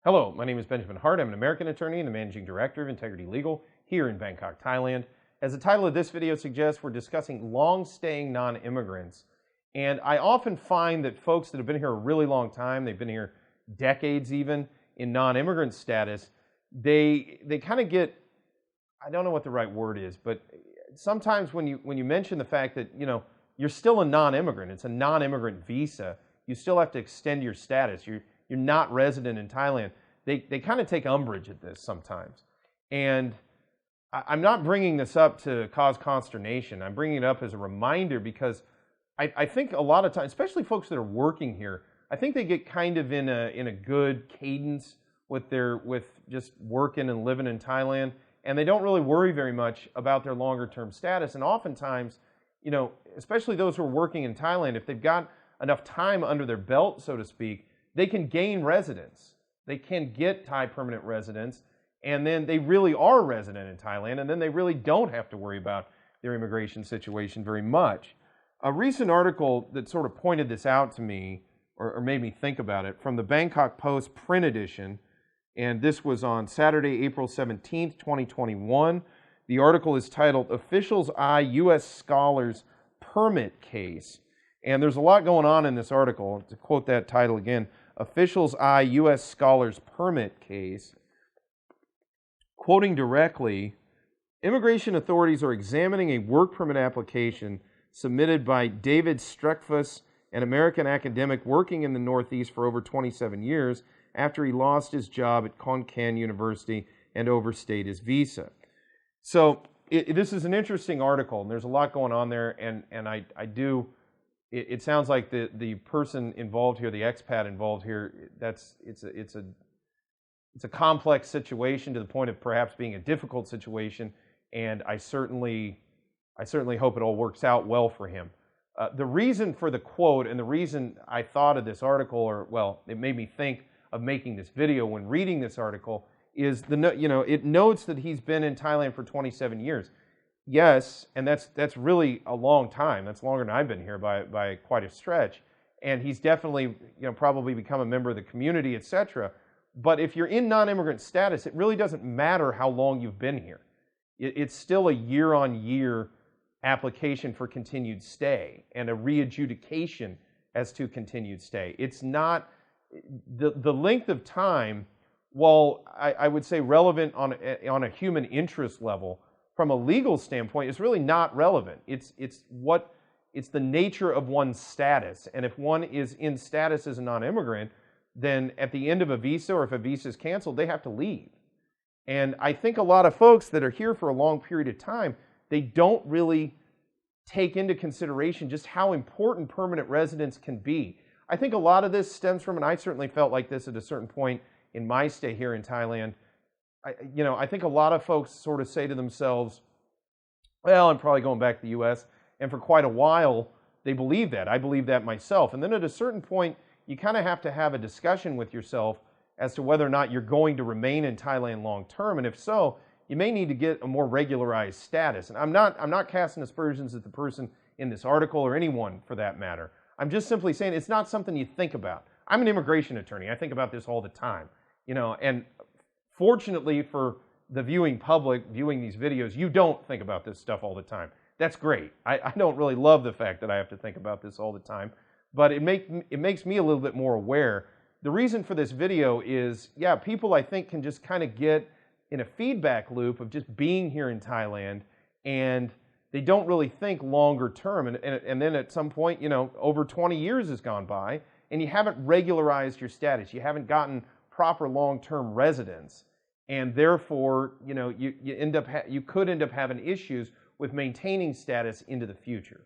Hello, my name is Benjamin Hart. I'm an American attorney and the Managing Director of Integrity Legal here in Bangkok, Thailand. As the title of this video suggests, we're discussing long-staying non-immigrants. And I often find that folks that have been here a really long time, they've been here decades even, in non-immigrant status, they kind of get, I don't know what the right word is, but sometimes when you mention the fact that, you're still a non-immigrant, it's a non-immigrant visa, you still have to extend your status, you're not resident in Thailand, they kind of take umbrage at this sometimes. And I'm not bringing this up to cause consternation. I'm bringing it up as a reminder because I think a lot of times, especially folks that are working here, I think they get kind of in a good cadence with just working and living in Thailand, and they don't really worry very much about their longer term status. And oftentimes, especially those who are working in Thailand, if they've got enough time under their belt, so to speak, they can gain residence. They can get Thai permanent residence, and then they really are resident in Thailand, and then they really don't have to worry about their immigration situation very much. A recent article that sort of pointed this out to me, or made me think about it, from the Bangkok Post print edition, and this was on Saturday, April 17th, 2021. The article is titled, "Officials Eye U.S. Scholars Permit Case." And there's a lot going on in this article. To quote that title again, "Officials Eye U.S. Scholars Permit Case." Quoting directly, immigration authorities are examining a work permit application submitted by David Streckfuss, an American academic working in the Northeast for over 27 years after he lost his job at Khon Kaen University and overstayed his visa. So this is an interesting article, and there's a lot going on there, and it sounds like the person involved here, the expat involved here, it's a complex situation to the point of perhaps being a difficult situation, and I certainly hope it all works out well for him. The reason for the quote and the reason I thought of this article, it made me think of making this video when reading this article, is it notes that he's been in Thailand for 27 years. Yes, and that's really a long time. That's longer than I've been here by quite a stretch. And he's definitely probably become a member of the community, etc. But if you're in non-immigrant status, it really doesn't matter how long you've been here. It's still a year-on-year application for continued stay and a re-adjudication as to continued stay. It's not the length of time, while I would say relevant on a human interest level, from a legal standpoint, it's really not relevant. It's the nature of one's status. And if one is in status as a non-immigrant, then at the end of a visa, or if a visa is canceled, they have to leave. And I think a lot of folks that are here for a long period of time, they don't really take into consideration just how important permanent residence can be. I think a lot of this stems from, and I certainly felt like this at a certain point in my stay here in Thailand, I think a lot of folks sort of say to themselves, well, I'm probably going back to the U.S. And for quite a while, they believe that. I believe that myself. And then at a certain point, you kind of have to have a discussion with yourself as to whether or not you're going to remain in Thailand long term. And if so, you may need to get a more regularized status. And I'm not casting aspersions at the person in this article or anyone for that matter. I'm just simply saying it's not something you think about. I'm an immigration attorney. I think about this all the time. And fortunately for the viewing public, viewing these videos, you don't think about this stuff all the time. That's great. I don't really love the fact that I have to think about this all the time, but it makes me a little bit more aware. The reason for this video is, people I think can just kind of get in a feedback loop of just being here in Thailand, and they don't really think longer term. And then at some point, over 20 years has gone by, and you haven't regularized your status. You haven't gotten proper long-term residence, and therefore, you could end up having issues with maintaining status into the future.